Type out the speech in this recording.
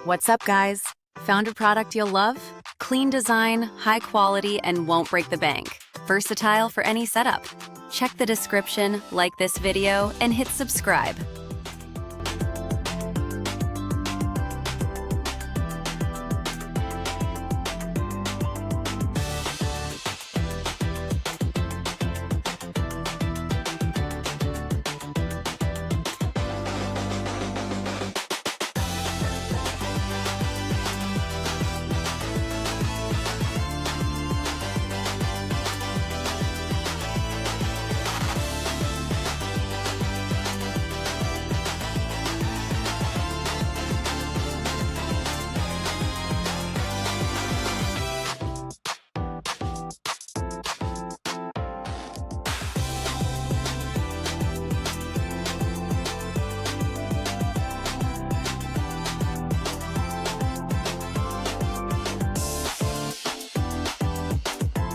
What's up, guys? Found a product you'll love? Clean design, high quality, and won't break the bank. Versatile for any setup. Check the description, like this video, and hit subscribe.